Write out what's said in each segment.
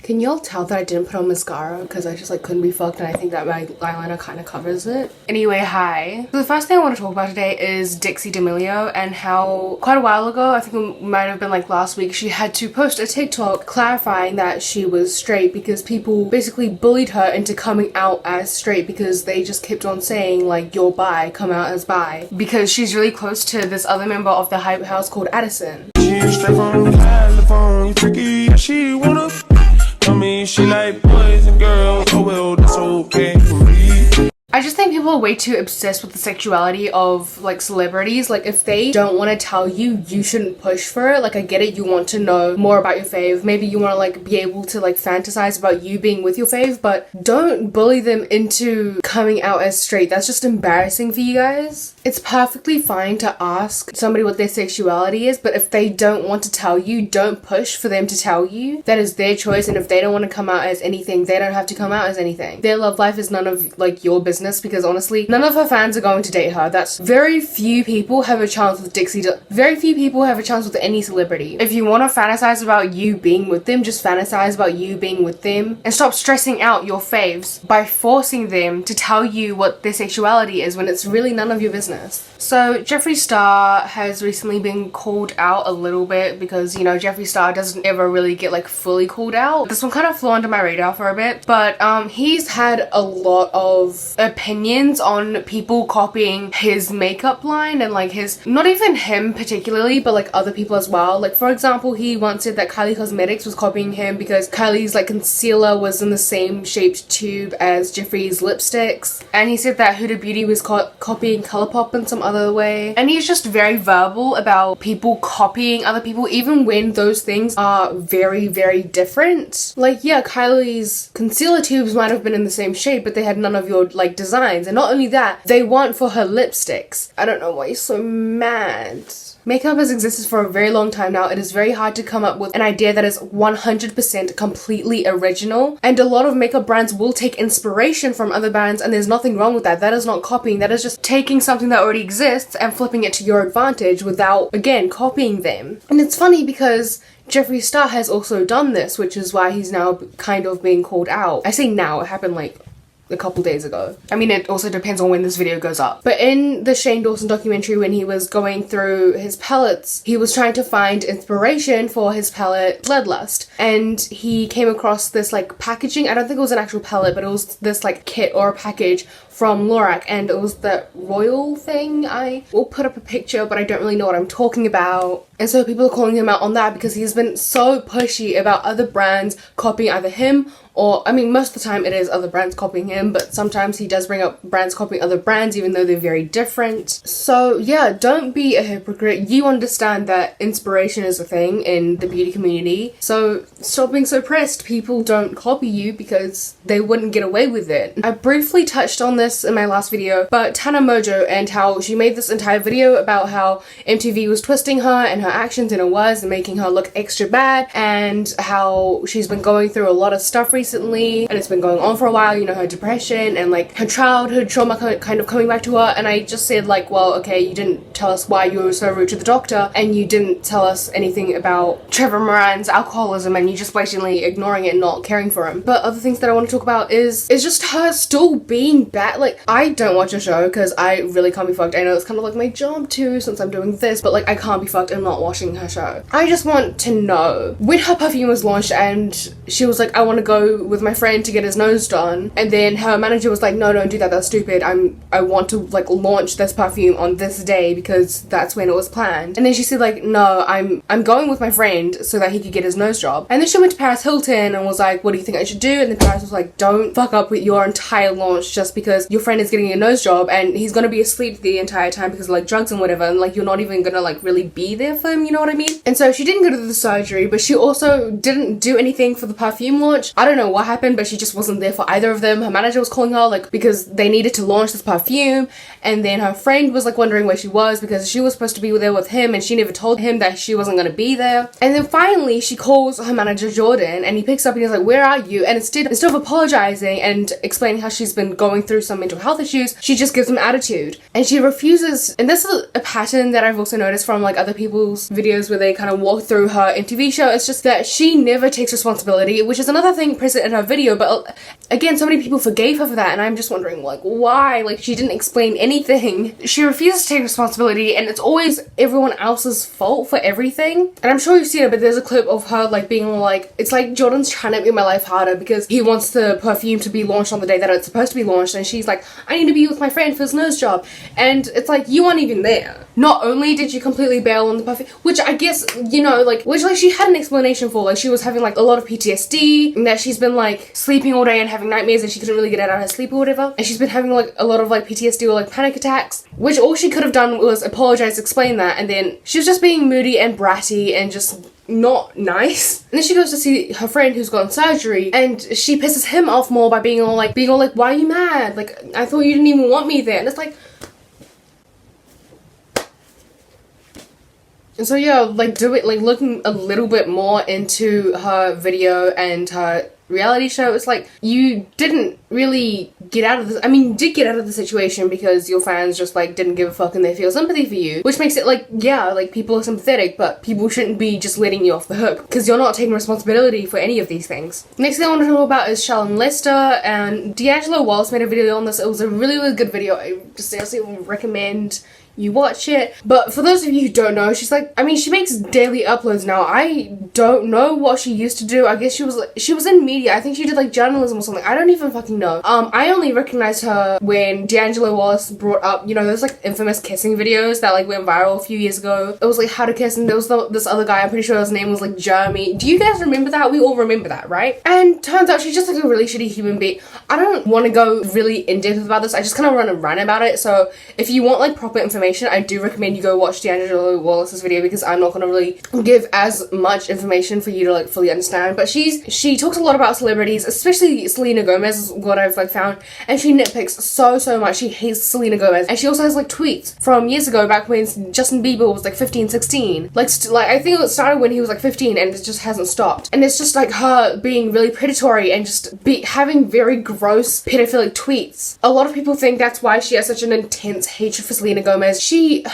Can y'all tell that I didn't put on mascara because I just like couldn't be fucked, and I think that my eyeliner kind of covers it. Anyway, hi. So the first thing I want to talk about today is Dixie damelio, and how quite a while ago, I think it might have been like last week, she had to post a TikTok clarifying that she was straight because people basically bullied her into coming out as straight because they just kept on saying like, you're bi, come out as bi, because she's really close to this other member of the hype house called Addison. She's straight from California, tricky, yeah, she wanna. I mean, she like boys and girls, oh well, that's okay for me. I just think people are way too obsessed with the sexuality of like celebrities. Like if they don't want to tell you, you shouldn't push for it. Like I get it, you want to know more about your fave. Maybe you want to like be able to like fantasize about you being with your fave, but don't bully them into coming out as straight. That's just embarrassing for you guys. It's perfectly fine to ask somebody what their sexuality is, but if they don't want to tell you, don't push for them to tell you. That is their choice, and if they don't want to come out as anything, they don't have to come out as anything. Their love life is none of like your business, because honestly, none of her fans are going to date her. That's very few people have a chance with Dixie. Very few people have a chance with any celebrity. If you want to fantasize about you being with them, just fantasize about you being with them, and stop stressing out your faves by forcing them to tell you what their sexuality is when it's really none of your business. So Jeffree Star has recently been called out a little bit because, you know, Jeffree Star doesn't ever really get like fully called out. This one kind of flew under my radar for a bit, but he's had a lot of opinions on people copying his makeup line, and like his, not even him particularly, but like other people as well. Like for example, he once said that Kylie Cosmetics was copying him because Kylie's like concealer was in the same shaped tube as Jeffree's lipsticks, and he said that Huda Beauty was copying Colourpop in some other way. And he's just very verbal about people copying other people, even when those things are very, very different. Like, yeah, Kylie's concealer tubes might have been in the same shape, but they had none of your like designs. And not only that, they want for her lipsticks. I don't know why you're so mad. Makeup has existed for a very long time now. It is very hard to come up with an idea that is 100% completely original, and a lot of makeup brands will take inspiration from other brands, and there's nothing wrong with that. That is not copying. That is just taking something that already exists and flipping it to your advantage without, again, copying them. And it's funny because Jeffree Star has also done this, which is why he's now kind of being called out. I say now, it happened like a couple days ago. I mean, it also depends on when this video goes up. But in the Shane Dawson documentary, when he was going through his palettes, he was trying to find inspiration for his palette Bloodlust, and he came across this like packaging. I don't think it was an actual palette, but it was this like kit or a package from Lorac, and it was the royal thing. I will put up a picture, but I don't really know what I'm talking about. And so people are calling him out on that because he's been so pushy about other brands copying either him or, I mean, most of the time it is other brands copying him, but sometimes he does bring up brands copying other brands even though they're very different. So yeah, don't be a hypocrite. You understand that inspiration is a thing in the beauty community, so stop being so pressed people don't copy you because they wouldn't get away with it. I briefly touched on this in my last video, but Tana Mongeau, and how she made this entire video about how MTV was twisting her and her actions and and making her look extra bad, and how she's been going through a lot of stuff recently, and it's been going on for a while, you know, her depression and like her childhood trauma kind of coming back to her. And I just said like, well, okay, you didn't tell us why you were so rude to the doctor, and you didn't tell us anything about Trevor Moran's alcoholism, and you just blatantly ignoring it and not caring for him. But other things that I want to talk about is just her still being bad. Like, I don't watch a show because I really can't be fucked. I know it's kind of like my job too since I'm doing this, but like I can't be fucked and not watching her show. I just want to know, when her perfume was launched and she was like, I want to go with my friend to get his nose done, and then her manager was like, no, don't do that, that's stupid. I want to like launch this perfume on this day because that's when it was planned. And then she said like, no, I'm going with my friend so that he could get his nose job. And then she went to Paris Hilton and was like, what do you think I should do? And then Paris was like, don't fuck up with your entire launch just because your friend is getting a nose job and he's gonna be asleep the entire time because of like drugs and whatever, and like you're not even gonna like really be there for him, you know what I mean? And so she didn't go to the surgery, but she also didn't do anything for the perfume launch. I don't know what happened, but she just wasn't there for either of them. Her manager was calling her like because they needed to launch this perfume, and then her friend was like wondering where she was because she was supposed to be there with him and she never told him that she wasn't gonna be there. And then finally she calls her manager Jordan, and he picks up and he's like, where are you? And instead of apologizing and explaining how she's been going through some mental health issues, she just gives him attitude and she refuses. And this is a pattern that I've also noticed from like other people people's videos where they kind of walk through her MTV show. It's just that she never takes responsibility, which is another thing present in her video, but again, so many people forgave her for that, and I'm just wondering, like, why? Like, she didn't explain anything. She refuses to take responsibility, and it's always everyone else's fault for everything. And I'm sure you've seen it, but there's a clip of her, like, being like, it's like Jordan's trying to make my life harder because he wants the perfume to be launched on the day that it's supposed to be launched, and she's like, I need to be with my friend for his nose job. And it's like, you aren't even there. Not only did you completely bail on the perfume, which I guess, you know, like, which, like, she had an explanation for. Like, she was having, like, a lot of PTSD, and that she's been, like, sleeping all day and having nightmares, and she couldn't really get out of her sleep or whatever. And she's been having, like, a lot of, like, PTSD or, like, panic attacks, which all she could have done was apologize, explain that, and then she was just being moody and bratty and just not nice. And then she goes to see her friend who's gotten surgery, and she pisses him off more by being all like, why are you mad? Like, I thought you didn't even want me there. And it's like, and so yeah, like, looking a little bit more into her video and her reality show, it's like, you didn't really get out of this. I mean, you did get out of the situation because your fans just, like, didn't give a fuck and they feel sympathy for you, which makes it like, yeah, like, people are sympathetic, but people shouldn't be just letting you off the hook because you're not taking responsibility for any of these things. Next thing I want to talk about is Charlotte Lester, and D'Angelo Wallace made a video on this. It was a really, really good video. I just seriously recommend you watch it. But for those of you who don't know, she's like, I mean, she makes daily uploads now. I don't know what she used to do. I guess she was in media. I think she did, like, journalism or something. I don't even fucking know. I only recognized her when D'Angelo Wallace brought up, you know, those, like, infamous kissing videos that, like, went viral a few years ago. It was like How to Kiss, and there was this other guy, I'm pretty sure his name was, like, Jeremy. Do you guys remember that? We all remember that, right? And turns out she's just, like, a really shitty human being. I don't want to go really in-depth about this. I just kind of want to rant about it. So if you want, like, proper information, I do recommend you go watch D'Angelo Wallace's video because I'm not going to really give as much information for you to, like, fully understand. But she talks a lot about celebrities, especially Selena Gomez is what I've, like, found, and she nitpicks so much. She hates Selena Gomez, and she also has, like, tweets from years ago, back when Justin Bieber was, like, 15, 16. Like, I think it started when he was, like, 15, and it just hasn't stopped. And it's just, like, her being really predatory and just having very gross pedophilic tweets. A lot of people think that's why she has such an intense hatred for Selena Gomez. She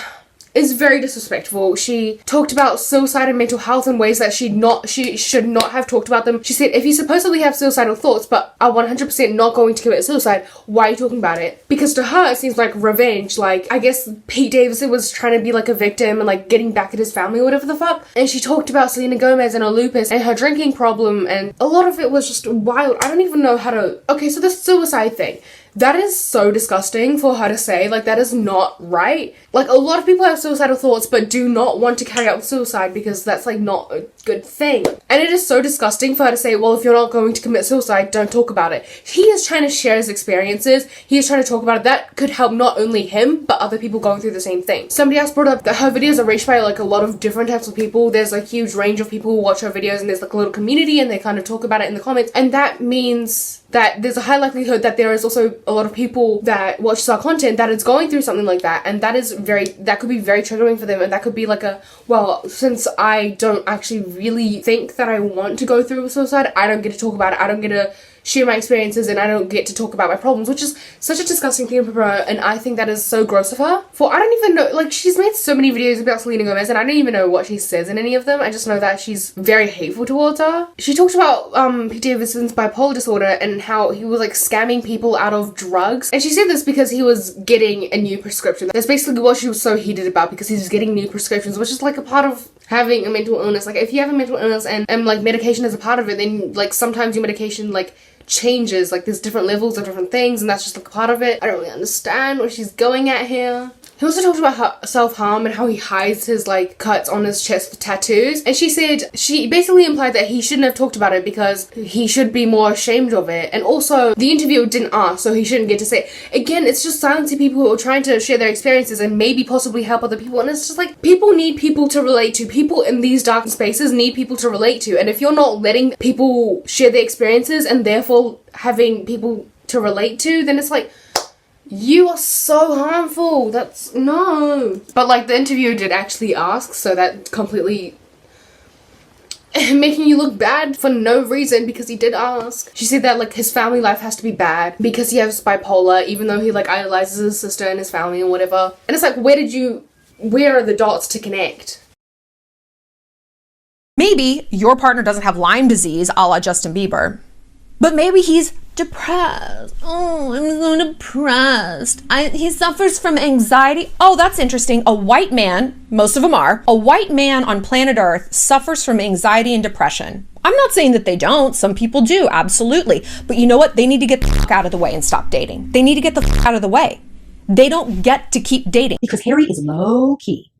is very disrespectful. She talked about suicide and mental health in ways that she should not have talked about them. She said, if you supposedly have suicidal thoughts but are 100% not going to commit suicide, why are you talking about it? Because to her, it seems like revenge. Like, I guess Pete Davidson was trying to be like a victim and, like, getting back at his family or whatever the fuck. And she talked about Selena Gomez and her lupus and her drinking problem, and a lot of it was just wild. I don't even know how to... Okay, so the suicide thing. That is so disgusting for her to say. Like, that is not right. Like, a lot of people have suicidal thoughts but do not want to carry out suicide because that's, like, not a good thing. And it is so disgusting for her to say, well, if you're not going to commit suicide, don't talk about it. He is trying to share his experiences. He is trying to talk about it. That could help not only him, but other people going through the same thing. Somebody else brought up that her videos are reached by, like, a lot of different types of people. There's a huge range of people who watch her videos, and there's, like, a little community, and they kind of talk about it in the comments. And that means that there's a high likelihood that there is also a lot of people that watch our content that is going through something like that, and that could be very triggering for them, and that could be like a, well, since I don't actually really think that I want to go through with suicide, I don't get to talk about it, I don't get to share my experiences, and I don't get to talk about my problems, which is such a disgusting thing for her, and I think that is so gross of her. For I don't even know, like, she's made so many videos about Selena Gomez, and I don't even know what she says in any of them. I just know that she's very hateful towards her. She talked about Pete Davidson's bipolar disorder and how he was, like, scamming people out of drugs, and she said this because he was getting a new prescription. That's basically what she was so heated about, because he was getting new prescriptions, which is, like, a part of having a mental illness. Like, if you have a mental illness and like, medication is a part of it, then, like, sometimes your medication, like, changes. Like, there's different levels of different things, and that's just, like, a part of it. I don't really understand what she's going at here. He also talked about self-harm and how he hides his, like, cuts on his chest with tattoos. And she basically implied that he shouldn't have talked about it because he should be more ashamed of it. And also, the interviewer didn't ask, so he shouldn't get to say it. Again, it's just silencing people who are trying to share their experiences and maybe possibly help other people. And it's just like, people need people to relate to. People in these dark spaces need people to relate to. And if you're not letting people share their experiences and therefore having people to relate to, then it's like, you are so harmful. That's no. But, like, the interviewer did actually ask, so that completely making you look bad for no reason because he did ask. She said that, like, his family life has to be bad because he has bipolar, even though he, like, idolizes his sister and his family and whatever. And it's like, where are the dots to connect? Maybe your partner doesn't have Lyme disease a la Justin Bieber, but maybe he's depressed. Oh, I'm so depressed. He suffers from anxiety. Oh, that's interesting. A white man, most of them are, a white man on planet Earth suffers from anxiety and depression. I'm not saying that they don't. Some people do, absolutely. But you know what? They need to get the fuck out of the way and stop dating. They need to get the fuck out of the way. They don't get to keep dating. Because Harry is low-key.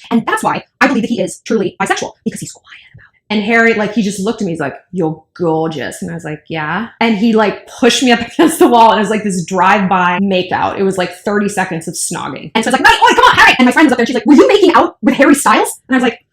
And that's why I believe that he is truly bisexual, because he's quiet about it. And Harry, like, he just looked at me, he's like, you're gorgeous. And I was like, yeah. And he, like, pushed me up against the wall, and it was like this drive-by makeout. It was like 30 seconds of snogging. And so I was like, "Oi, come on, Harry!" And my friend was up there, and she's like, "Were you making out with Harry Styles?" And I was like,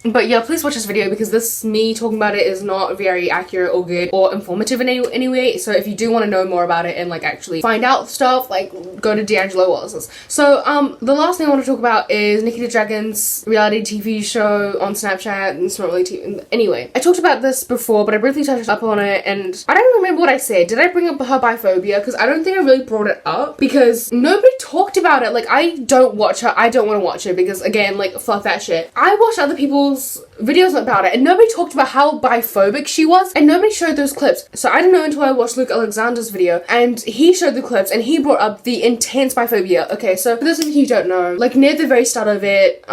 But yeah, please watch this video because this, me talking about it, is not very accurate or good or informative in any way. So if you do want to know more about it and like actually find out stuff, like go to D'Angelo Wallace's. So the last thing I want to talk about is Nikita Dragun's reality TV show on Snapchat, and it's not really TV. Anyway, I talked about this before, but I briefly touched up on it, and I don't remember what I said. Did I bring up her biphobia? Because I don't think I really brought it up because nobody talked about it. Like, I don't watch her. I don't want to watch it because, again, like, fuck that shit. I watched other people's videos about it, and nobody talked about how biphobic she was, and nobody showed those clips. So I didn't know until I watched Luke Alexander's video, and he showed the clips, and he brought up the intense biphobia. Okay, so for those of you who don't know, like, near the very start of it,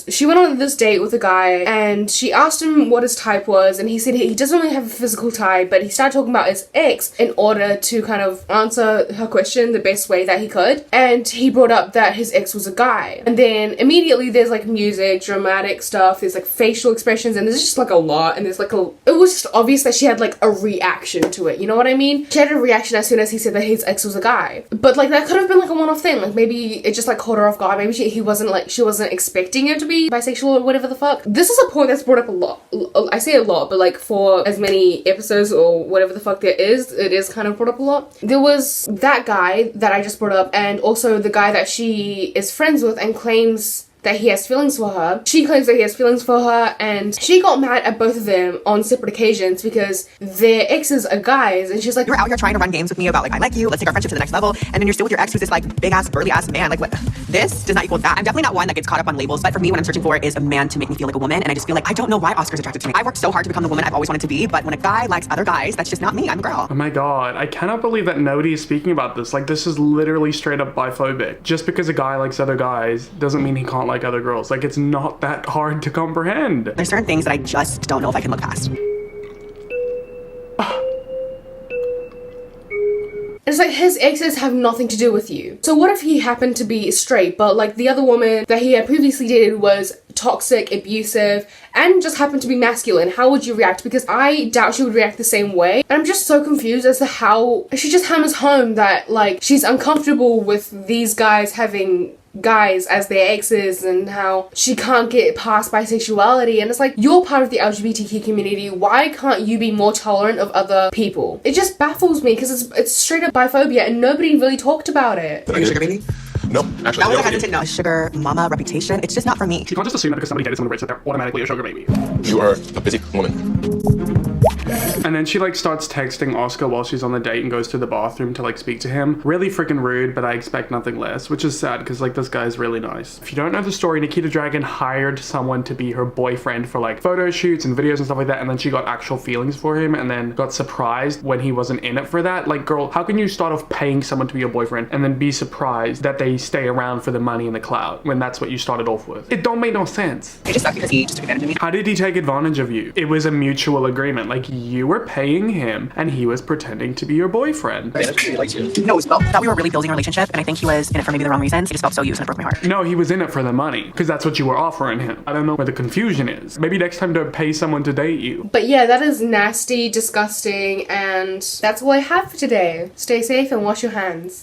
she went on this date with a guy, and she asked him what his type was, and he said he doesn't really have a physical type, but he started talking about his ex in order to kind of answer her question the best way that he could, and he brought up that his ex was a guy. And then immediately there's like music, dramatic stuff, there's like facial expressions, and there's just like a lot, and there's like it was just obvious that she had like a reaction to it, you know what I mean? She had a reaction as soon as he said that his ex was a guy. But like, that could have been like a one-off thing, like maybe it just like caught her off guard, maybe she wasn't expecting him to be bisexual or whatever the fuck. This is a point that's brought up a lot. I say a lot, but like for as many episodes or whatever the fuck there is, it is kind of brought up a lot. There was that guy that I just brought up, and also the guy that she is friends with and claims that he has feelings for her. She claims that he has feelings for her, and she got mad at both of them on separate occasions because their exes are guys, and she's like, "You're out here trying to run games with me about like, I like you, let's take our friendship to the next level, and then you're still with your ex who's this like big ass burly ass man. Like, what? This does not equal that." I'm definitely not one that gets caught up on labels, but for me, what I'm searching for is a man to make me feel like a woman, and I just feel like I don't know why Oscar's attracted to me. I worked so hard to become the woman I've always wanted to be, but when a guy likes other guys, that's just not me. I'm a girl. Oh my god, I cannot believe that nobody is speaking about this. Like, this is literally straight up biphobic. Just because a guy likes other guys doesn't mean he can't like other girls. Like, it's not that hard to comprehend. There's certain things that I just don't know if I can look past. It's like his exes have nothing to do with you. So what if he happened to be straight, but like the other woman that he had previously dated was toxic, abusive, and just happened to be masculine? How would you react? Because I doubt she would react the same way. And I'm just so confused as to how she just hammers home that like she's uncomfortable with these guys having guys as their exes, and how she can't get past bisexuality. And it's like, you're part of the LGBTQ community, why can't you be more tolerant of other people? It just baffles me because it's straight up biphobia, and nobody really talked about it. Are you a sugar baby? No, actually, That was a hesitant no. Sugar mama reputation, it's just not for me. You can't just assume that because somebody dated someone rich that they're automatically a sugar baby. you are a busy woman. And then she like starts texting Oscar while she's on the date and goes to the bathroom to like speak to him. Really freaking rude, but I expect nothing less, which is sad because like this guy's really nice. If you don't know the story, Nikita Dragun hired someone to be her boyfriend for like photo shoots and videos and stuff like that, and then she got actual feelings for him and then got surprised when he wasn't in it for that. Like, girl, how can you start off paying someone to be your boyfriend and then be surprised that they stay around for the money and the clout when that's what you started off with? It don't make no sense. It just sucked because he just took advantage of me. How did he take advantage of you? It was a mutual agreement. Like, you were paying him and he was pretending to be your boyfriend. No, it felt that we were really building a relationship, and I think he was in it for maybe the wrong reasons. He just felt so used and it broke my heart. No, he was in it for the money because that's what you were offering him. I don't know where the confusion is. Maybe next time don't pay someone to date you. But yeah, that is nasty, disgusting, and that's all I have for today. Stay safe and wash your hands.